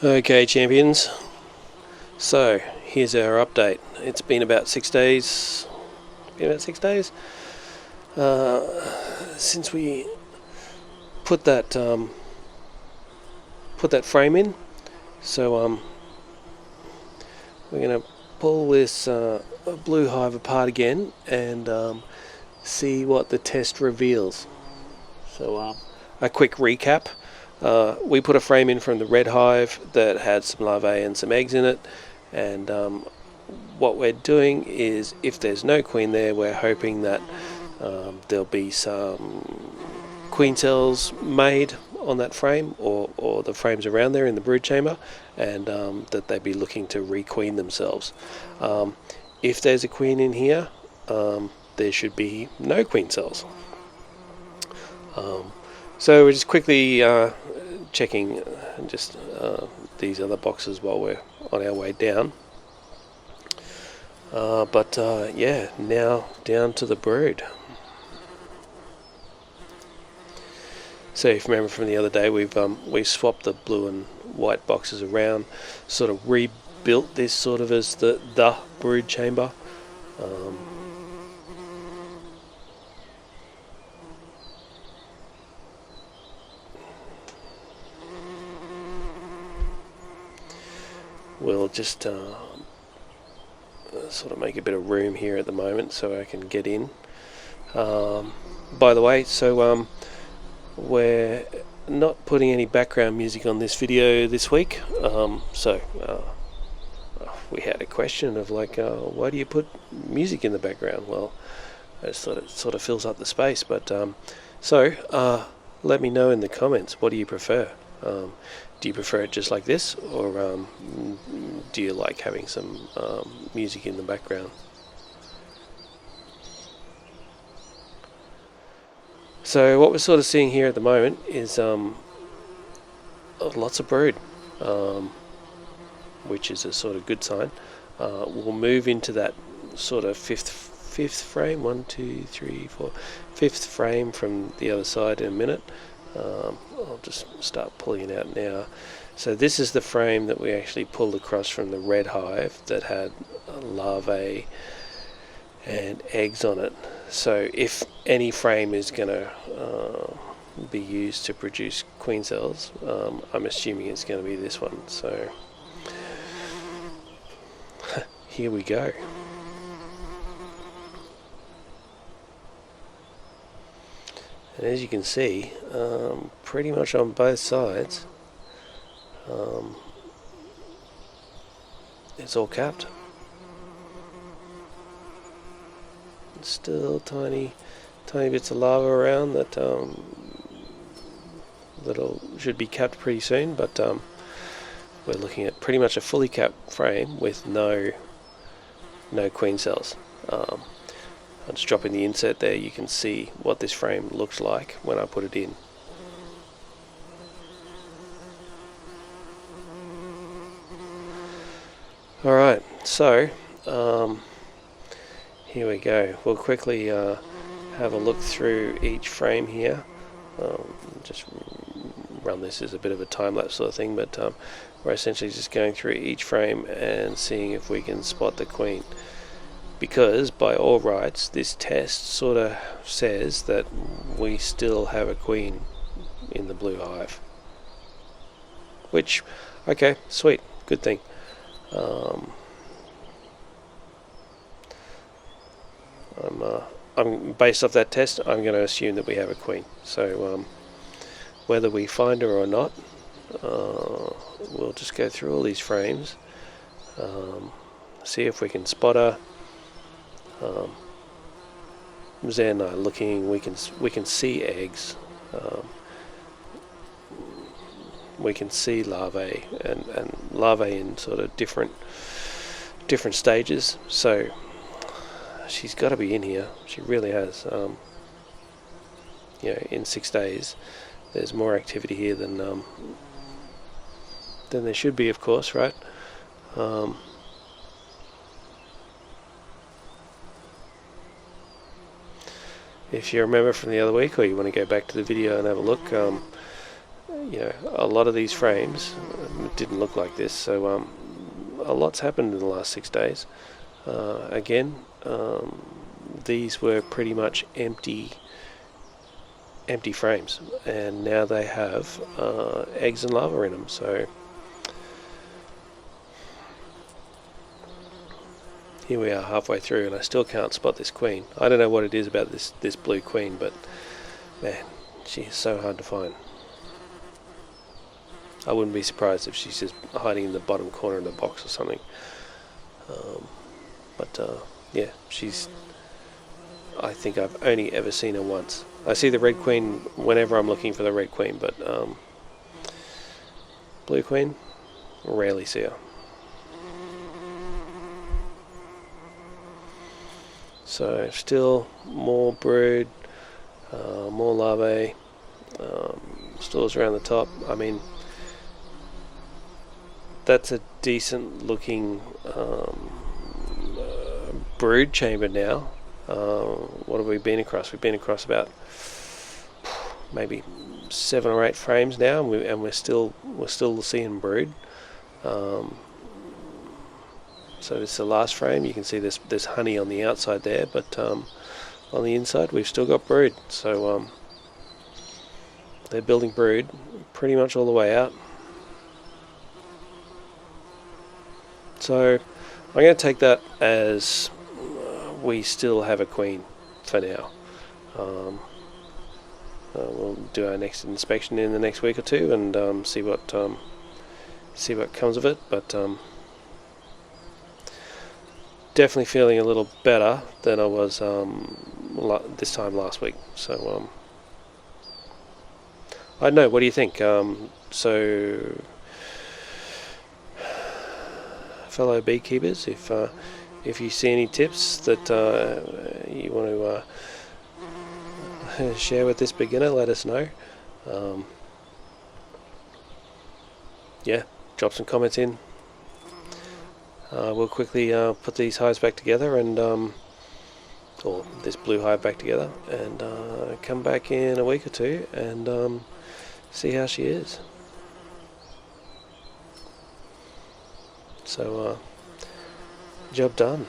Okay, champions, so here's our update. It's been about 6 days, since we put that frame in. So we're going to pull this blue hive apart again and see what the test reveals. So a quick recap. We put a frame in from the red hive that had some larvae and some eggs in it, and what we're doing is, if there's no queen there, we're hoping that there'll be some queen cells made on that frame, or the frames around there in the brood chamber, and that they'd be looking to requeen themselves. If there's a queen in here, there should be no queen cells. So we're just quickly checking just these other boxes while we're on our way down. Yeah, now down to the brood. So if you remember from the other day, we swapped the blue and white boxes around, sort of rebuilt this sort of as the brood chamber. We'll just sort of make a bit of room here at the moment so I can get in. By the way, so we're not putting any background music on this video this week. We had a question of like, why do you put music in the background? Well, I just thought it sort of fills up the space. But let me know in the comments, what do you prefer? Do you prefer it just like this, or do you like having some music in the background? So what we're sort of seeing here at the moment is lots of brood, which is a sort of good sign. We'll move into that sort of fifth frame, 1, 2, 3, 4, fifth frame from the other side in a minute. I'll just start pulling it out now. So this is the frame that we actually pulled across from the red hive that had larvae and eggs on it. So if any frame is going to be used to produce queen cells, I'm assuming it's going to be this one. So here we go. And as you can see, pretty much on both sides, it's all capped. Still tiny bits of larvae around that should be capped pretty soon, but we're looking at pretty much a fully capped frame with no queen cells. I'm just dropping the insert there. You can see what this frame looks like when I put it in. Alright, so here we go. We'll quickly have a look through each frame here. Just run this as a bit of a time-lapse sort of thing, but we're essentially just going through each frame and seeing if we can spot the queen. Because by all rights, this test sort of says that we still have a queen in the blue hive. Which, okay, sweet, good thing. I'm based off that test, I'm going to assume that we have a queen. So whether we find her or not, we'll just go through all these frames, see if we can spot her. Zan and I are looking. We can see eggs. We can see larvae and larvae in sort of different stages. So she's got to be in here. She really has. In 6 days, there's more activity here than there should be, of course, right? If you remember from the other week, or you want to go back to the video and have a look, you know, a lot of these frames didn't look like this, so a lot's happened in the last 6 days. Again, these were pretty much empty frames, and now they have eggs and larvae in them. So here we are halfway through, and I still can't spot this queen. I don't know what it is about this blue queen, but man, she is so hard to find. I wouldn't be surprised if she's just hiding in the bottom corner of the box or something. Yeah, I think I've only ever seen her once. I see the red queen whenever I'm looking for the red queen, but blue queen, rarely see her. So still more brood, more larvae, stores around the top. I mean, that's a decent looking brood chamber now. What have we been across? We've been across about maybe 7 or 8 frames now, and we're still seeing brood. So this is the last frame. You can see there's honey on the outside there, but on the inside we've still got brood. So they're building brood pretty much all the way out. So I'm going to take that as we still have a queen for now. We'll do our next inspection in the next week or two and see what comes of it. But definitely feeling a little better than I was this time last week. So I don't know. What do you think? So, fellow beekeepers, if you see any tips that you want to share with this beginner, let us know. Yeah, drop some comments in. We'll quickly put these hives back together and or this blue hive back together, and come back in a week or two and see how she is. So job done.